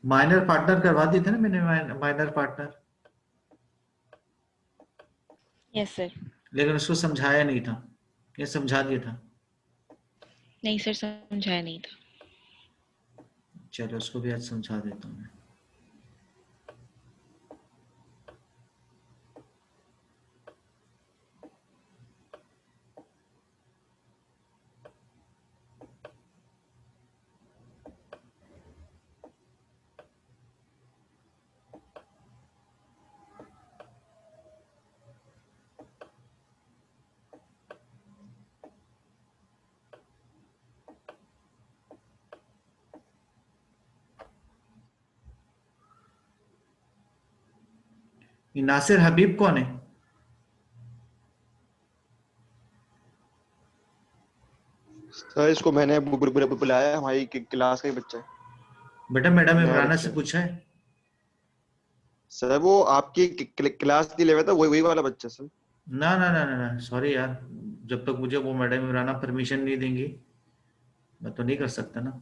Minor partner करवा दी थी ना मैंने, माइनर पार्टनर। Yes sir. लेकिन उसको समझाया नहीं था, ये समझा दिया था। नहीं सर, समझाया नहीं था। चलो उसको भी आज समझा देता हूँ मैं। ये नासिर हबीब कौन है? सर इसको मैंने बुलाया है, हमारी क्लास का ही बच्चा है, बेटा मैडम नया इमराना बच्चा से है। पूछा है? सर वो आपकी क्लास की लेवल था, वही वही वाला बच्चा सर। ना ना ना ना ना, सॉरी यार। जब तक मुझे वो मैडम इमराना परमिशन नहीं देंगी, मैं तो नहीं कर सकता ना।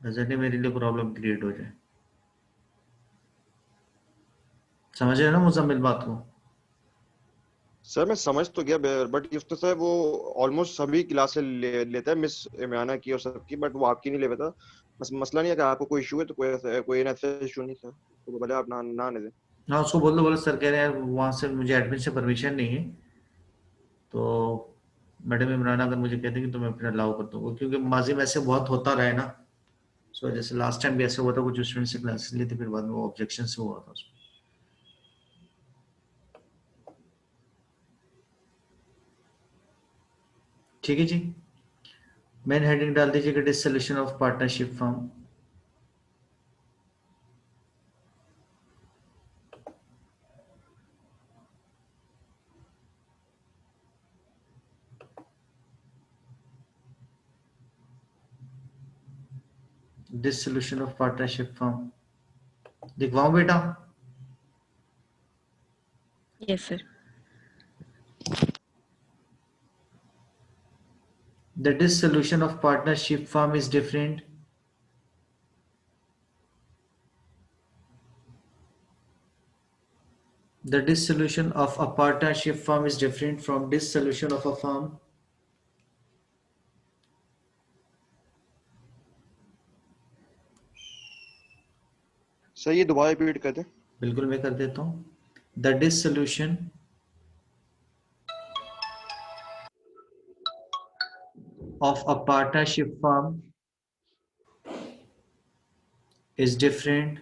नजर नहीं, मेरे लिए प्रॉब्लम क्रिएट हो जाए। समझ रहे हो ना मुजम्मिल बात को? सर मैं समझ तो गया, बट उसने सर वो ऑलमोस्ट सभी क्लासेस लेता है, मिस इमराना की और सबकी, बट वो आपकी नहीं ले पाता। बस मसला नहीं है कि आपको कोई इशू है तो कोई ऐसा इशू नहीं सर, तो भले आप ना दे दें। हाँ उसको बोल दो, बोलो सर कह रहे हैं वहाँ से मुझे एडमिन से परमिशन नहीं है, तो मैडम इमरान अगर मुझे कह देंगे तो मैं फिर अलाउ कर दूंगा, क्योंकि माजी में ऐसे बहुत होता रहा है ना। सो जैसे लास्ट टाइम भी ऐसे हुआ था, कुछ स्टूडेंट से क्लासेस ली थी, फिर बाद में वो ऑब्जेक्शन से हुआ था उसमें। ठीक है जी। मेन हेडिंग डाल दीजिएगा dissolution of partnership form. Dissolution of partnership form लिखवाऊं बेटा? Yes sir. The dissolution of partnership firm is different. The dissolution of a partnership firm is different from dissolution of a firm. Sir ये दोबारा repeat कर दें। बिल्कुल मैं कर देता हूँ। The dissolution of a partnership firm is different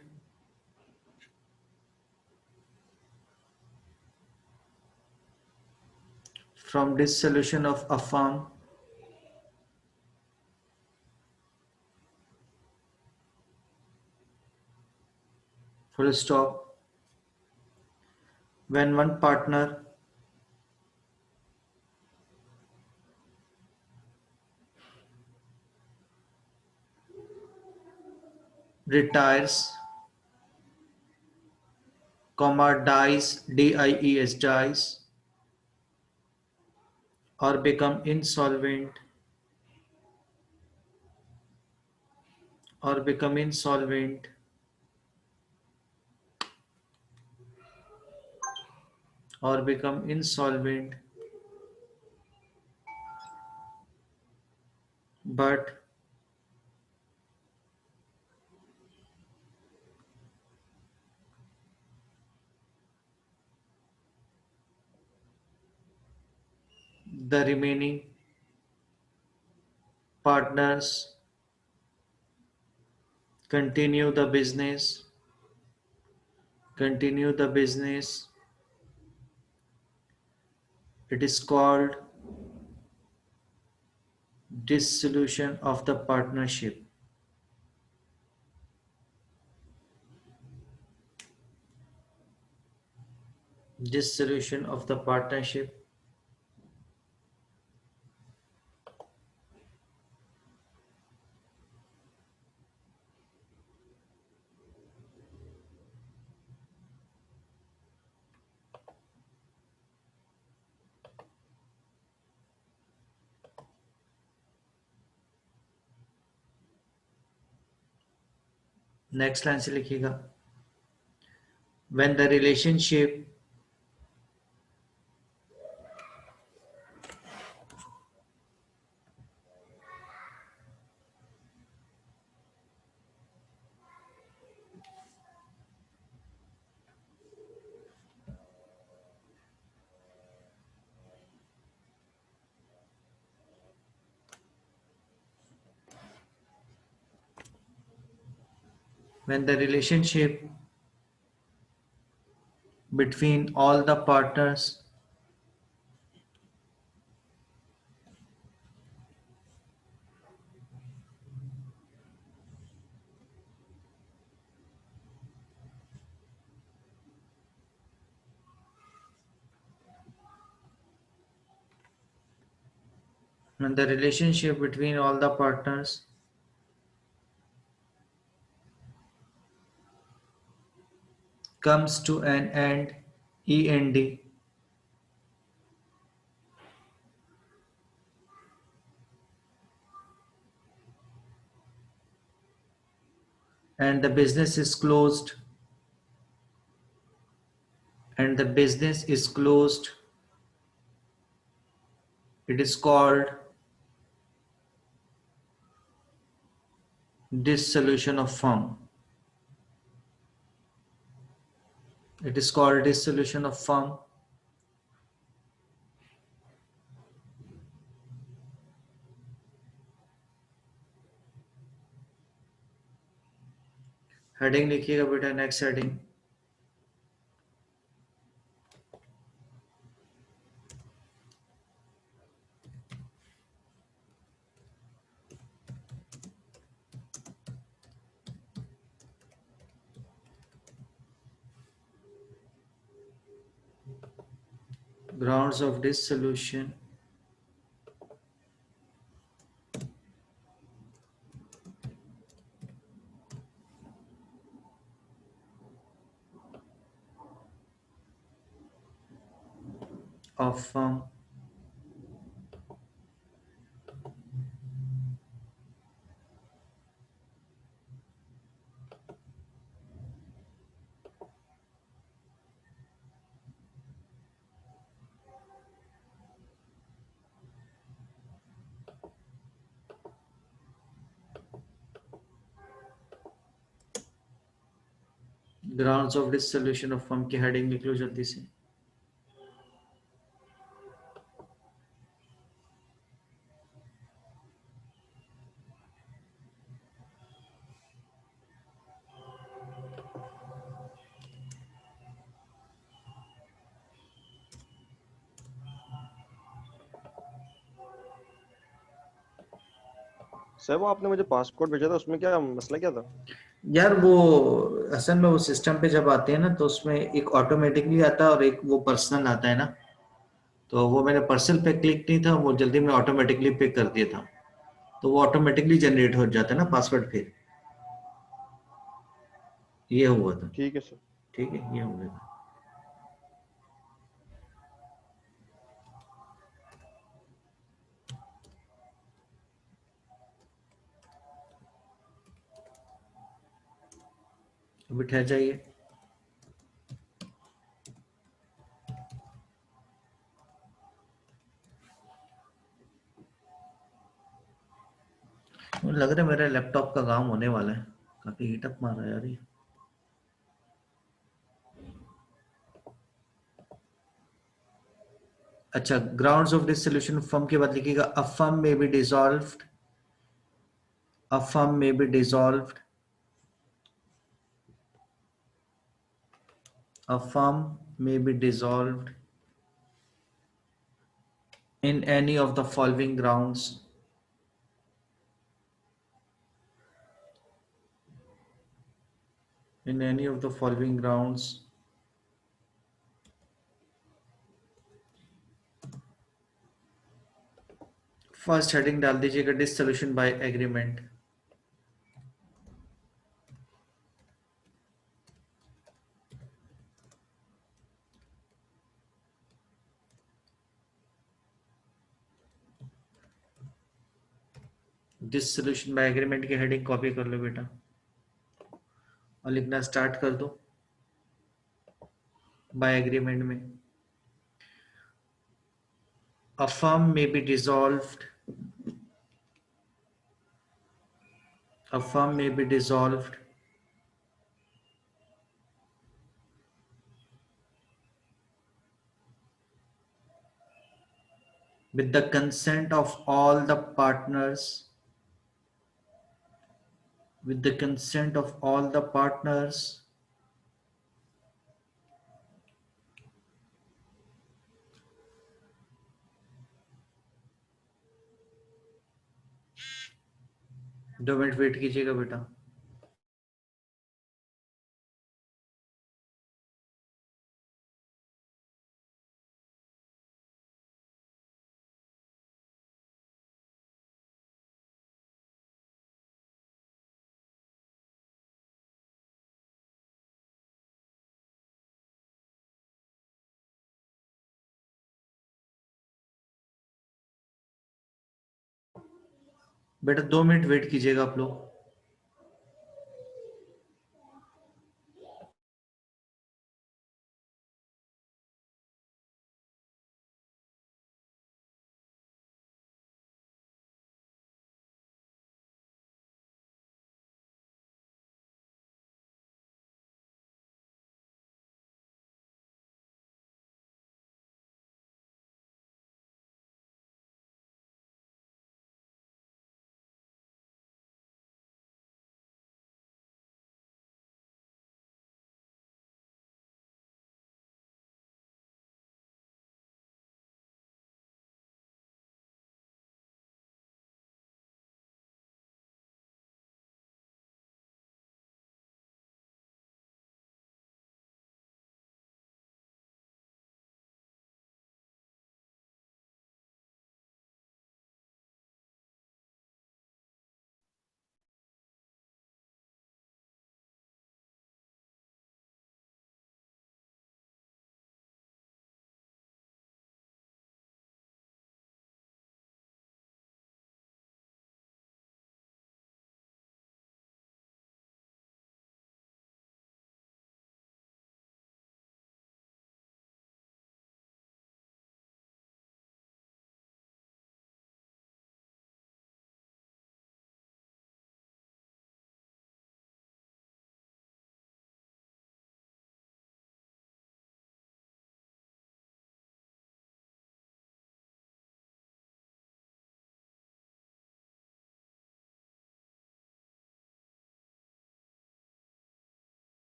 from dissolution of a firm full stop when one partner retires, comma dies, dies dies, or become insolvent, or become insolvent, or become insolvent, but the remaining partners continue the business, continue the business. It is called dissolution of the partnership. Dissolution of the partnership. Next line से लिखिएगा, when the relationship when the relationship between all the partners when the relationship between all the partners comes to an end, END, and the business is closed, and the business is closed, it is called dissolution of firm. It is called dissolution of firm. Heading लिखिएगा बेटा, next heading, grounds of dissolution of firm. Grounds of dissolution of firm की heading लिख लो जल्दी से। Sir वो आपने मुझे passport भेजा था, उसमें क्या मसला क्या था? यार वो असल में वो सिस्टम पे जब आते हैं ना तो उसमें एक ऑटोमेटिकली आता है और एक वो पर्सनल आता है ना, तो वो मैंने पर्सनल पे क्लिक नहीं था, वो जल्दी में ऑटोमेटिकली पिक कर दिया था, तो वो ऑटोमेटिकली जनरेट हो जाता है ना पासवर्ड, फिर ये हुआ था। ठीक है सर। ठीक है, ये हो गया था। अभी ठहर जाइए। मुझे लग रहा है मेरा लैपटॉप का काम होने वाला है, काफी हीटअप मार रहा है यार ये। अच्छा, ग्राउंड्स ऑफ डिसोल्यूशन फर्म के बाद लिखिएगा, अ फर्म में बी डिसॉल्व्ड, अ फर्म में B dissolved, a firm may be dissolved in any of the following grounds. In any of the following grounds. First heading डाल दीजिएगा, dissolution by agreement. Dissolution by agreement की heading copy कर लो बेटा। और लिखना start कर दो बाय एग्रीमेंट में। A firm may be dissolved. A firm may be dissolved with the consent of all the partners. With the consent of all the partners. दो minute wait कीजिएगा बेटा। बेटा 2 मिनट वेट कीजिएगा आप लोग।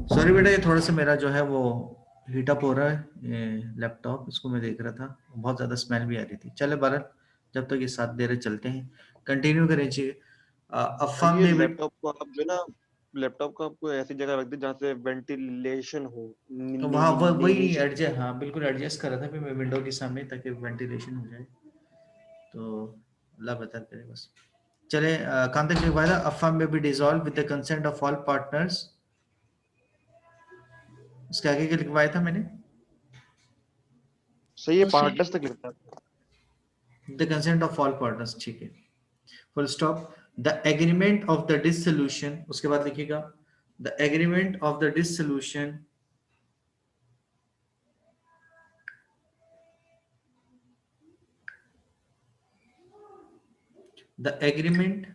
सॉरी बेटा, ये थोड़ा सा मेरा जो है वो हीट अप हो रहा है ये लैपटॉप, इसको मैं देख रहा था, बहुत ज़्यादा स्मेल भी आ रही थी। चले बहरहाल, जब तक ये साथ दे रहे चलते हैं, कंटिन्यू करें चाहिए। और अफाम ये में भी लैपटॉप को आप जो है ना, लैपटॉप को आपको ऐसी जगह रख दे जहाँ से वेंटिलेशन हो, वहाँ वही नीचे। एडजस्ट, हाँ बिल्कुल एडजस्ट कर रहा था फिर मैं विंडो के सामने, ताकि वेंटिलेशन हो जाए। तो अल्लाह बेहतर करे बस। चले कहाँ तक लिखवाया था? अफाम में भी dissolve with the consent of all partners. उसके आगे क्या लिखवाया था मैंने? सही है, No, sir. पार्टनर्स तक लिखता है। The consent of all partners, ठीक है, full stop. The agreement of the dissolution, उसके बाद लिखिएगा the agreement of the dissolution the agreement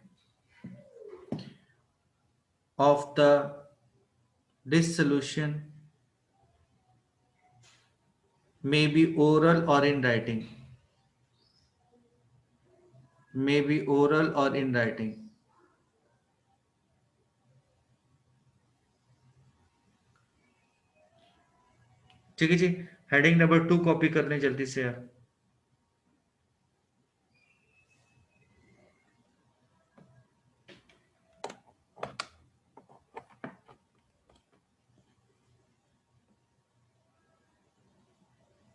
of the dissolution may be oral or in writing, may be oral or in writing। ठीक है जी। Heading number 2 copy कर लें जल्दी से यार।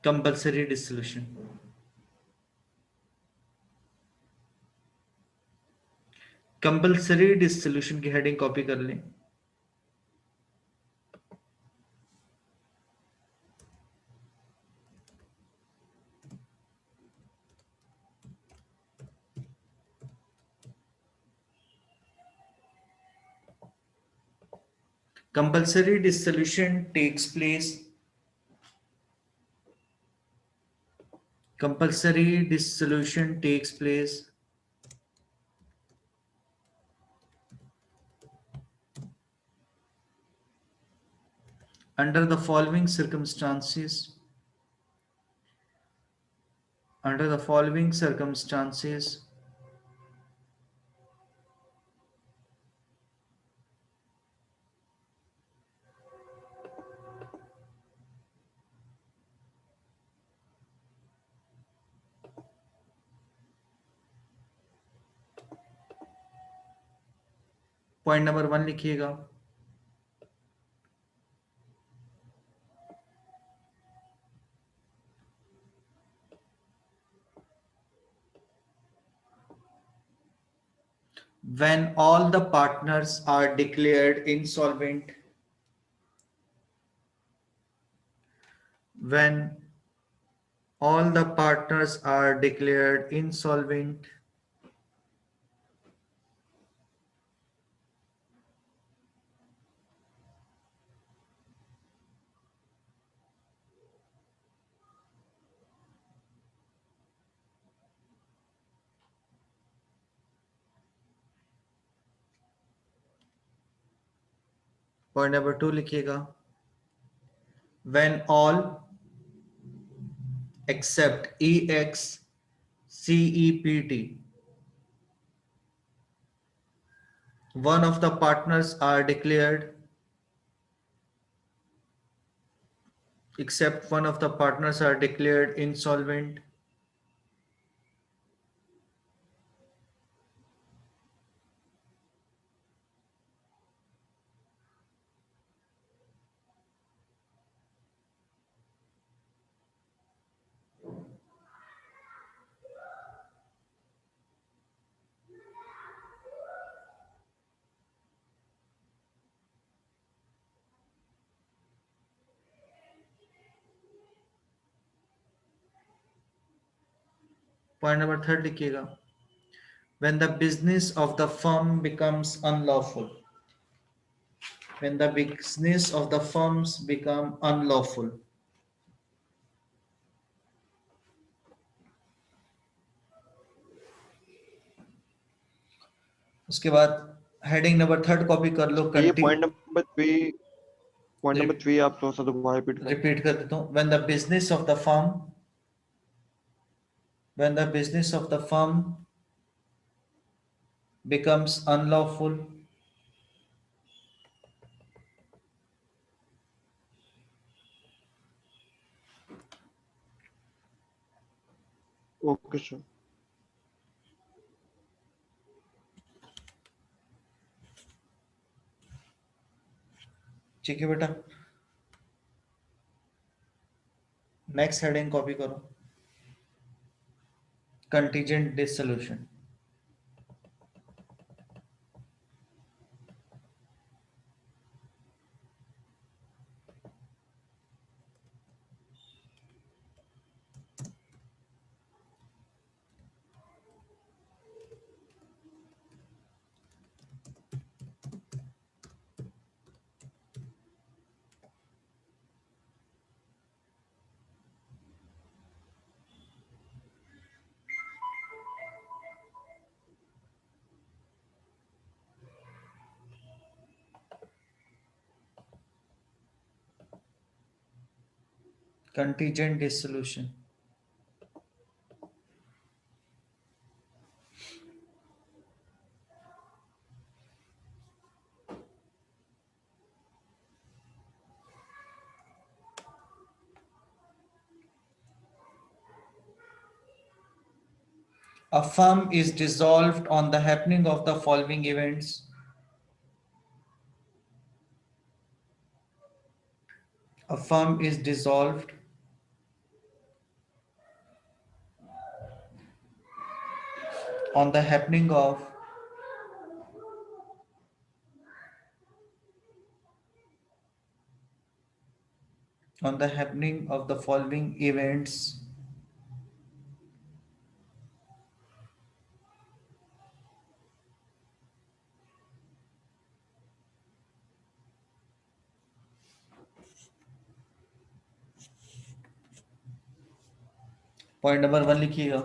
कंपल्सरी डिसोल्यूशन, कंपल्सरी डिसोल्यूशन की हेडिंग कॉपी कर लें। compulsory dissolution takes place, compulsory dissolution takes place under the following circumstances, under the following circumstances: point number 1 लिखिएगा। when all the partners are declared insolvent, when all the partners are declared insolvent, point number 2 लिखिएगा। when all except EXCEPT, one of the partners are declared, except one of the partners are declared insolvent, point number 3 लिखिएगा। when the business of the firm becomes unlawful, when the business of the firms become unlawful। उसके बाद heading number 3 copy कर लो। ये continue, point number 3 आप थोड़ा सा दोबारा repeat करें। रिपीट कर देता हूँ। when the business of the firm, when the business of the firm becomes unlawful, okay sir. ठीक है बेटा, नेक्स्ट हेडिंग कॉपी करो, contingent dissolution. Contingent dissolution. A firm is dissolved on the happening of the following events. A firm is dissolved on the happening of the following events. Point number 1 लिखिएगा।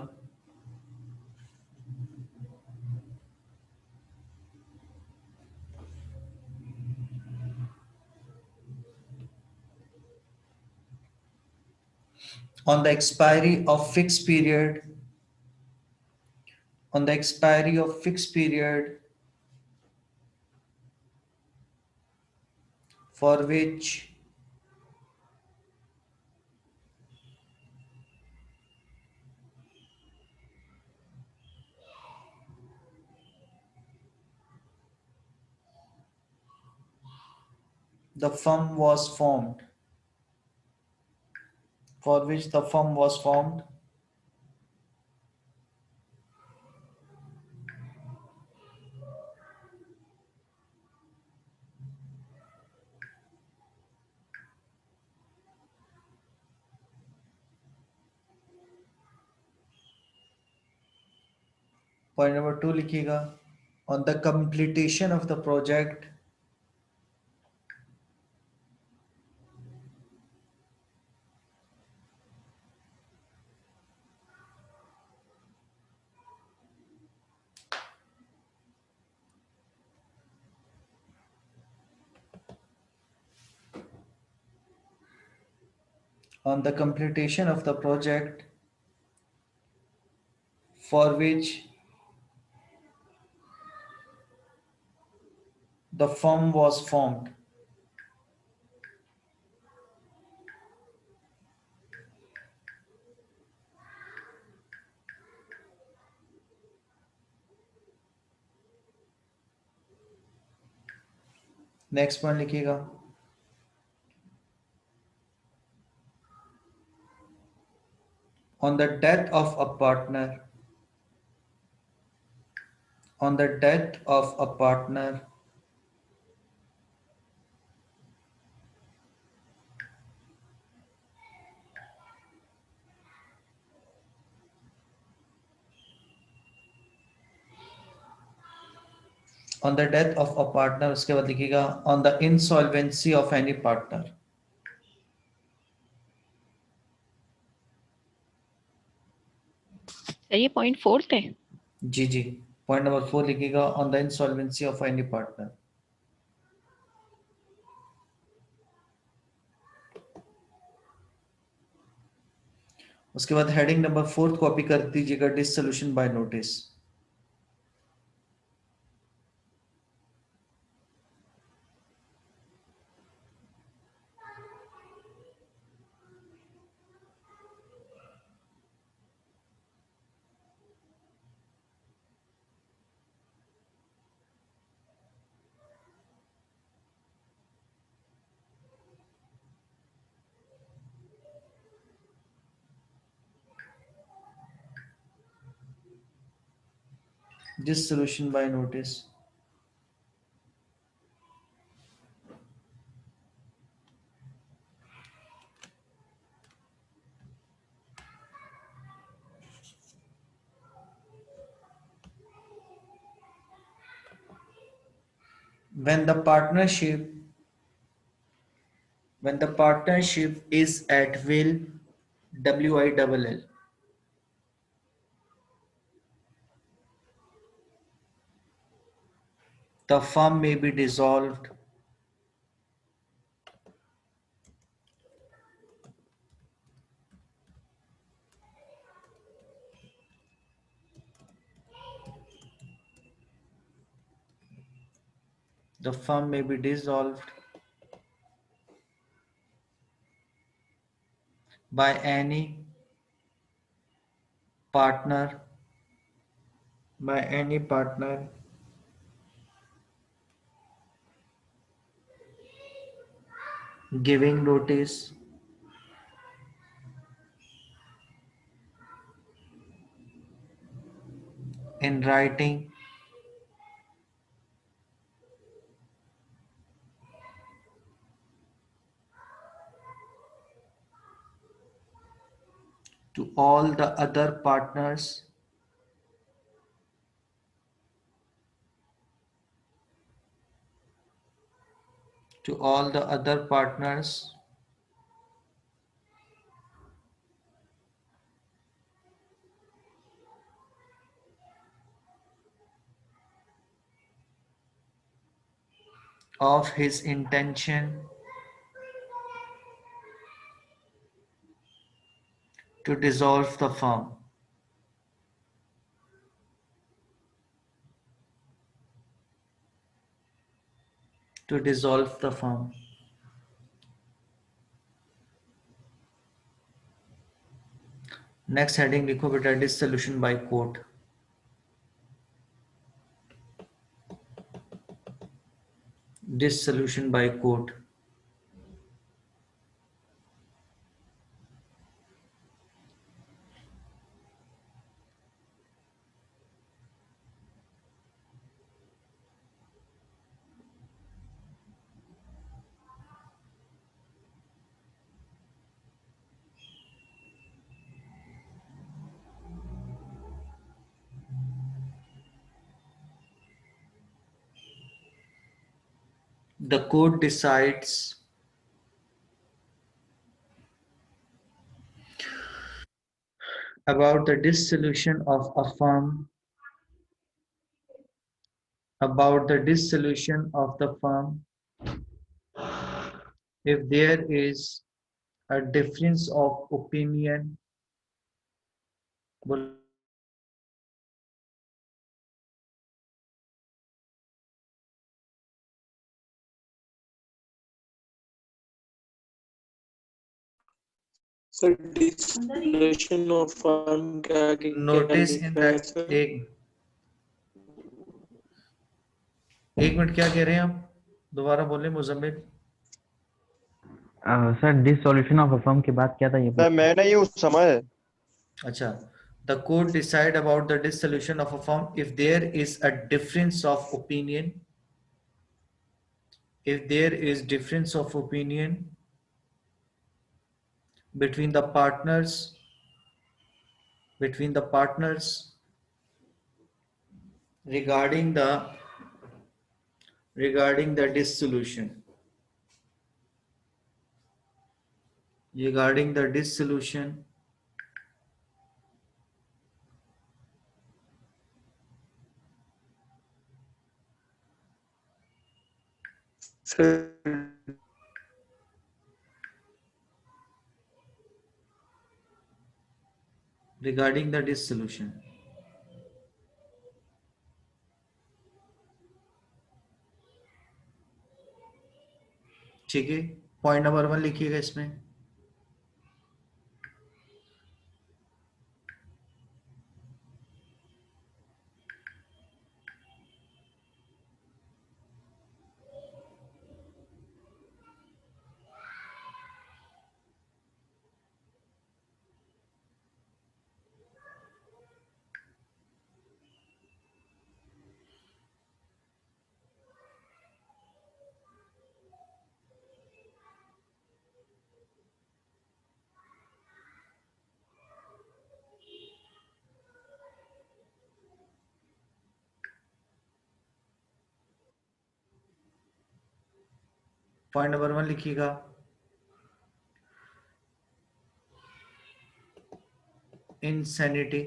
On the expiry of fixed period, for which the firm was formed, point number 2 लिखिएगा। On the completion of the project, for which the firm was formed. Next point लिखिएगा। On the death of a partner, उसके बाद लिखिएगा on the insolvency of any partner. Sir ये point 4 है। जी, point number 4 लिखिएगा on the insolvency of any partner. उसके बाद heading number 4 copy कर दीजिएगा, dissolution by notice. dissolution by notice. When the partnership is at will, WILL, the firm may be dissolved the firm may be dissolved by partner any partner giving notice in writing to all the other partners of his intention to dissolve the firm. To dissolve the firm. Next heading लिखो बेटा, dissolution by court. Dissolution by court. The court decides about the dissolution of a firm, about the dissolution of the firm if there is a difference of opinion. Sir description of firm का क्या notice in लिखा है that sir? एक minute, क्या कह रहे हैं आप? दोबारा बोले Muzammil. Sir dissolution of a firm के बाद क्या था ये सर मैंने ये उस समय अच्छा. The court decide about the dissolution of a firm if there is a difference of opinion. If there is difference of opinion between the partners regarding the dissolution. Regarding the dissolution sir regarding the dissolution. ठीक है, point number 1 लिखिएगा इसमें. Point number 1 लिखिएगा, insanity.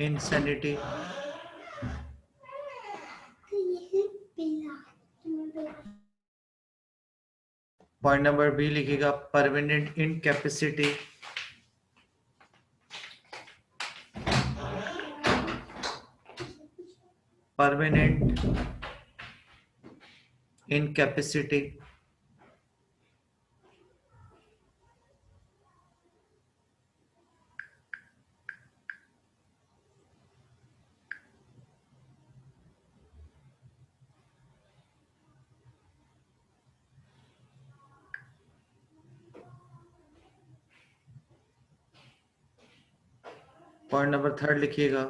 Insanity. Point number B लिखिएगा, permanent incapacity. Permanent incapacity. Point number 3 लिखिएगा,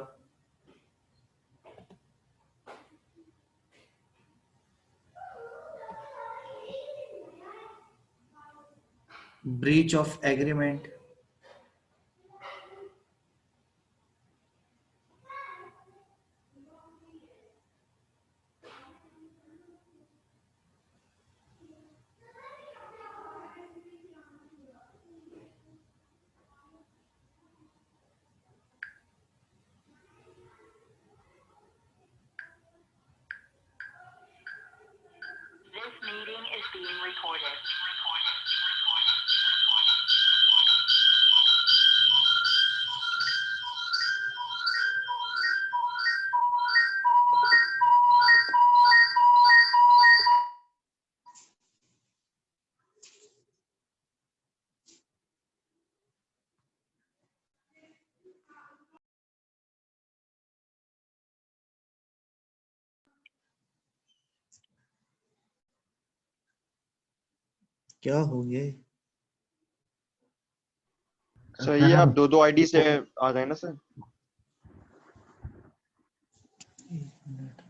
breach of agreement. This meeting is being recorded. क्या हो गया? सही है, सर, आप 2-2 आईडी से आ जाए ना सर। एक मिनट।